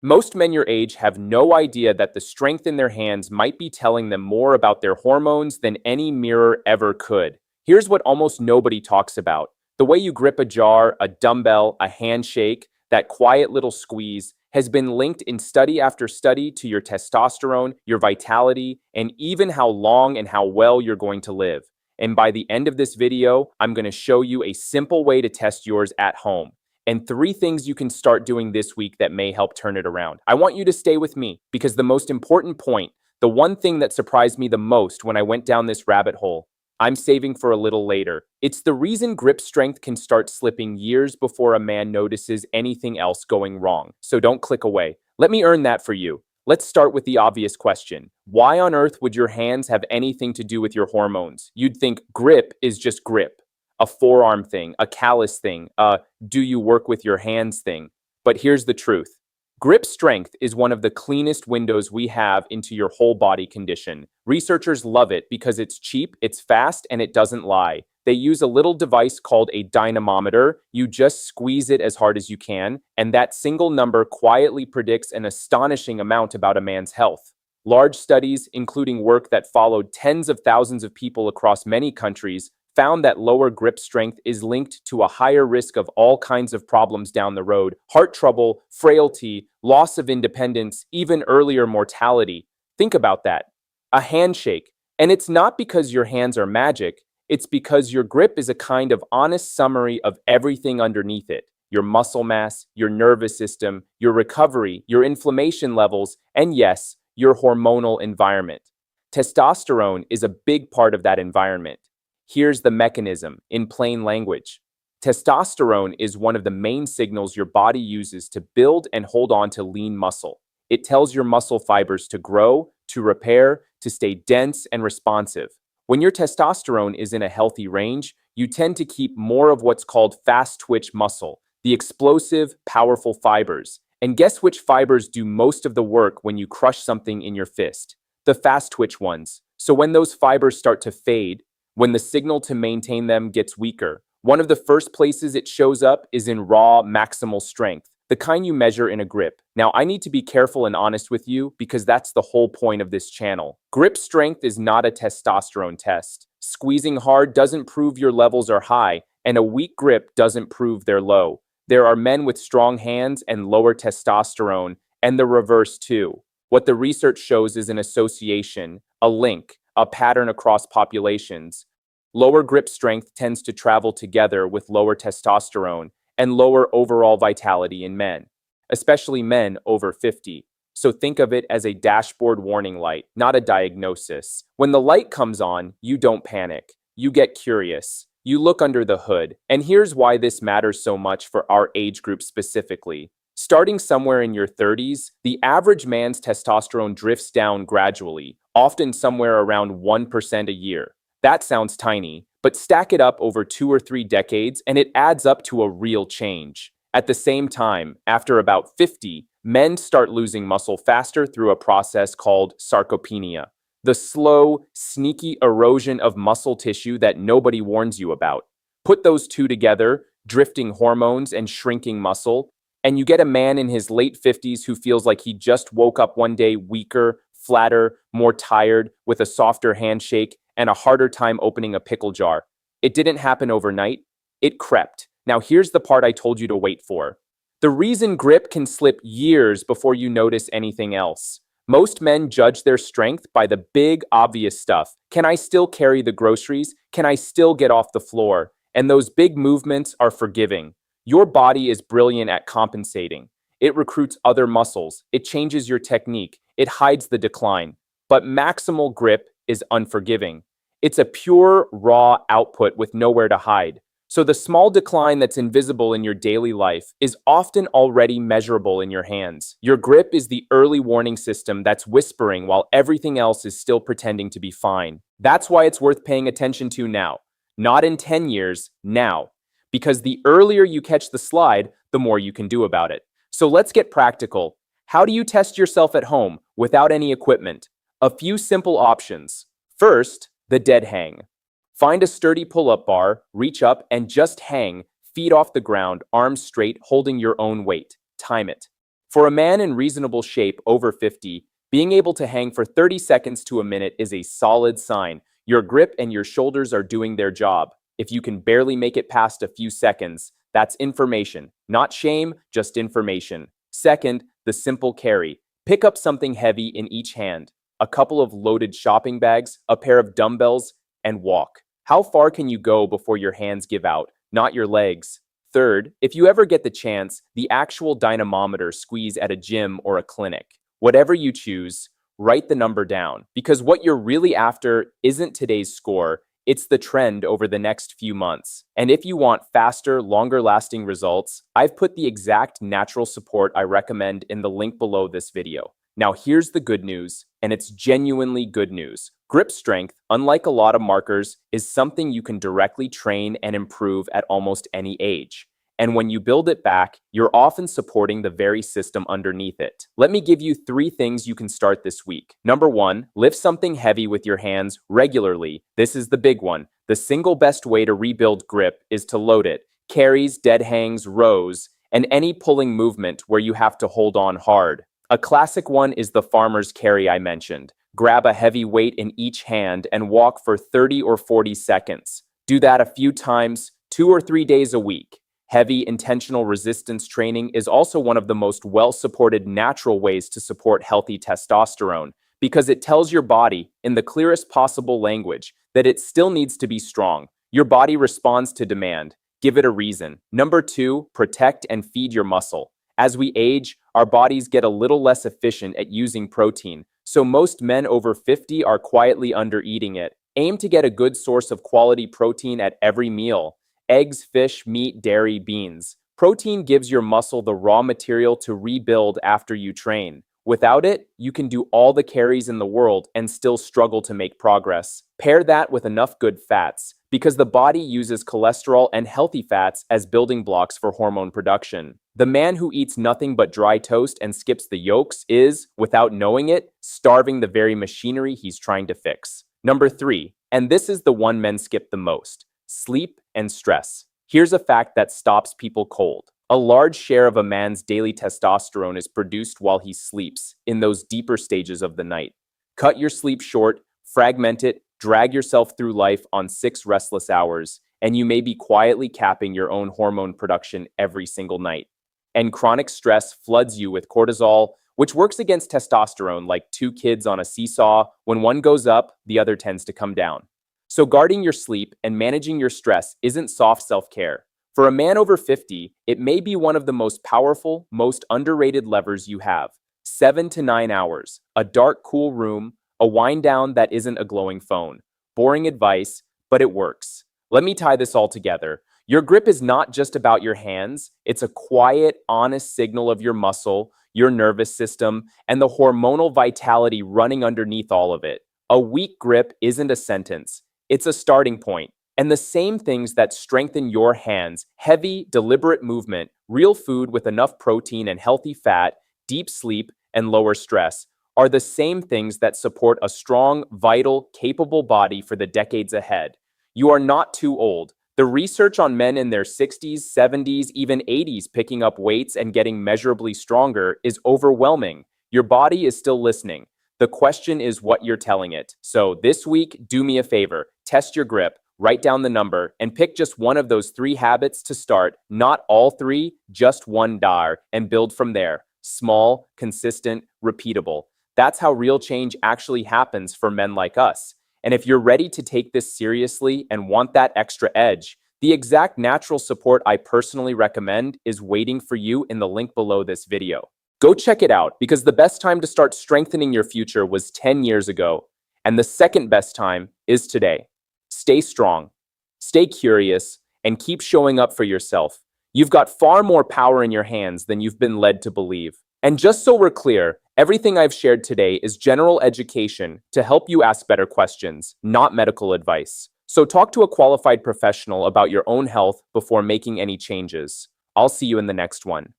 Most men your age have no idea that the strength in their hands might be telling them more about their hormones than any mirror ever could. Here's what almost nobody talks about. The way you grip a jar, a dumbbell, a handshake, that quiet little squeeze has been linked in study after study to your testosterone, your vitality, and even how long and how well you're going to live. And by the end of this video, I'm going to show you a simple way to test yours at home and 3 things you can start doing this week that may help turn it around. I want you to stay with me because the most important point, the one thing that surprised me the most when I went down this rabbit hole, I'm saving for a little later. It's the reason grip strength can start slipping years before a man notices anything else going wrong. So don't click away. Let me earn that for you. Let's start with the obvious question. Why on earth would your hands have anything to do with your hormones? You'd think grip is just grip, a forearm thing, a callus thing, a do you work with your hands thing. But here's the truth. Grip strength is one of the cleanest windows we have into your whole body condition. Researchers love it because it's cheap, it's fast, and it doesn't lie. They use a little device called a dynamometer. You just squeeze it as hard as you can, and that single number quietly predicts an astonishing amount about a man's health. Large studies, including work that followed tens of thousands of people across many countries, found that lower grip strength is linked to a higher risk of all kinds of problems down the road: heart trouble, frailty, loss of independence, even earlier mortality. Think about that. A handshake. And it's not because your hands are magic, it's because your grip is a kind of honest summary of everything underneath it: your muscle mass, your nervous system, your recovery, your inflammation levels, and yes, your hormonal environment. Testosterone is a big part of that environment. Here's the mechanism in plain language. Testosterone is one of the main signals your body uses to build and hold on to lean muscle. It tells your muscle fibers to grow, to repair, to stay dense and responsive. When your testosterone is in a healthy range, you tend to keep more of what's called fast twitch muscle, the explosive, powerful fibers. And guess which fibers do most of the work when you crush something in your fist? The fast twitch ones. So when those fibers start to fade, when the signal to maintain them gets weaker, one of the first places it shows up is in raw maximal strength, the kind you measure in a grip. Now, I need to be careful and honest with you because that's the whole point of this channel. Grip strength is not a testosterone test. Squeezing hard doesn't prove your levels are high, and a weak grip doesn't prove they're low. There are men with strong hands and lower testosterone, and the reverse too. What the research shows is an association, a link, a pattern across populations. Lower grip strength tends to travel together with lower testosterone and lower overall vitality in men, especially men over 50. So think of it as a dashboard warning light, not a diagnosis. When the light comes on, you don't panic. You get curious. You look under the hood. And here's why this matters so much for our age group specifically. Starting somewhere in your 30s, the average man's testosterone drifts down gradually, often somewhere around 1% a year. That sounds tiny, but stack it up over 2 or 3 decades and it adds up to a real change. At the same time, after about 50, men start losing muscle faster through a process called sarcopenia, the slow, sneaky erosion of muscle tissue that nobody warns you about. Put those two together, drifting hormones and shrinking muscle, and you get a man in his late 50s who feels like he just woke up one day weaker, flatter, more tired, with a softer handshake, and a harder time opening a pickle jar. It didn't happen overnight. It crept. Now here's the part I told you to wait for. The reason grip can slip years before you notice anything else. Most men judge their strength by the big, obvious stuff. Can I still carry the groceries? Can I still get off the floor? And those big movements are forgiving. Your body is brilliant at compensating. It recruits other muscles. It changes your technique. It hides the decline. But maximal grip is unforgiving. It's a pure, raw output with nowhere to hide. So the small decline that's invisible in your daily life is often already measurable in your hands. Your grip is the early warning system that's whispering while everything else is still pretending to be fine. That's why it's worth paying attention to now. Not in 10 years, now. Because the earlier you catch the slide, the more you can do about it. So let's get practical. How do you test yourself at home without any equipment? A few simple options. First, the dead hang. Find a sturdy pull-up bar, reach up, and just hang, feet off the ground, arms straight, holding your own weight. Time it. For a man in reasonable shape over 50, being able to hang for 30 seconds to a minute is a solid sign. Your grip and your shoulders are doing their job. If you can barely make it past a few seconds, that's information. Not shame, just information. Second, the simple carry. Pick up something heavy in each hand, a couple of loaded shopping bags, a pair of dumbbells, and walk. How far can you go before your hands give out, not your legs? Third, if you ever get the chance, the actual dynamometer squeeze at a gym or a clinic. Whatever you choose, write the number down, because what you're really after isn't today's score, it's the trend over the next few months. And if you want faster, longer lasting results, I've put the exact natural support I recommend in the link below this video. Now here's the good news, and it's genuinely good news. Grip strength, unlike a lot of markers, is something you can directly train and improve at almost any age. And when you build it back, you're often supporting the very system underneath it. Let me give you 3 things you can start this week. Number 1, lift something heavy with your hands regularly. This is the big one. The single best way to rebuild grip is to load it. Carries, dead hangs, rows, and any pulling movement where you have to hold on hard. A classic one is the farmer's carry I mentioned. Grab a heavy weight in each hand and walk for 30 or 40 seconds. Do that a few times, 2 or 3 days a week. Heavy intentional resistance training is also one of the most well-supported natural ways to support healthy testosterone because it tells your body, in the clearest possible language, that it still needs to be strong. Your body responds to demand. Give it a reason. Number 2, protect and feed your muscle. As we age, our bodies get a little less efficient at using protein, so most men over 50 are quietly under-eating it. Aim to get a good source of quality protein at every meal. Eggs, fish, meat, dairy, beans. Protein gives your muscle the raw material to rebuild after you train. Without it, you can do all the carries in the world and still struggle to make progress. Pair that with enough good fats, because the body uses cholesterol and healthy fats as building blocks for hormone production. The man who eats nothing but dry toast and skips the yolks is, without knowing it, starving the very machinery he's trying to fix. Number 3, and this is the one men skip the most. Sleep and stress. Here's a fact that stops people cold. A large share of a man's daily testosterone is produced while he sleeps, in those deeper stages of the night. Cut your sleep short, fragment it, drag yourself through life on 6 restless hours, and you may be quietly capping your own hormone production every single night. And chronic stress floods you with cortisol, which works against testosterone like 2 kids on a seesaw. When one goes up, the other tends to come down. So guarding your sleep and managing your stress isn't soft self-care. For a man over 50, it may be one of the most powerful, most underrated levers you have. 7 to 9 hours, a dark, cool room, a wind down that isn't a glowing phone. Boring advice, but it works. Let me tie this all together. Your grip is not just about your hands. It's a quiet, honest signal of your muscle, your nervous system, and the hormonal vitality running underneath all of it. A weak grip isn't a sentence. It's a starting point. And the same things that strengthen your hands, heavy, deliberate movement, real food with enough protein and healthy fat, deep sleep, and lower stress, are the same things that support a strong, vital, capable body for the decades ahead. You are not too old. The research on men in their 60s, 70s, even 80s picking up weights and getting measurably stronger is overwhelming. Your body is still listening. The question is what you're telling it. So this week, do me a favor. Test your grip, write down the number, and pick just one of those 3 habits to start. Not all 3, just one dar, and build from there. Small, consistent, repeatable. That's how real change actually happens for men like us. And if you're ready to take this seriously and want that extra edge, the exact natural support I personally recommend is waiting for you in the link below this video. Go check it out, because the best time to start strengthening your future was 10 years ago, and the second best time is today. Stay strong, stay curious, and keep showing up for yourself. You've got far more power in your hands than you've been led to believe. And just so we're clear, everything I've shared today is general education to help you ask better questions, not medical advice. So talk to a qualified professional about your own health before making any changes. I'll see you in the next one.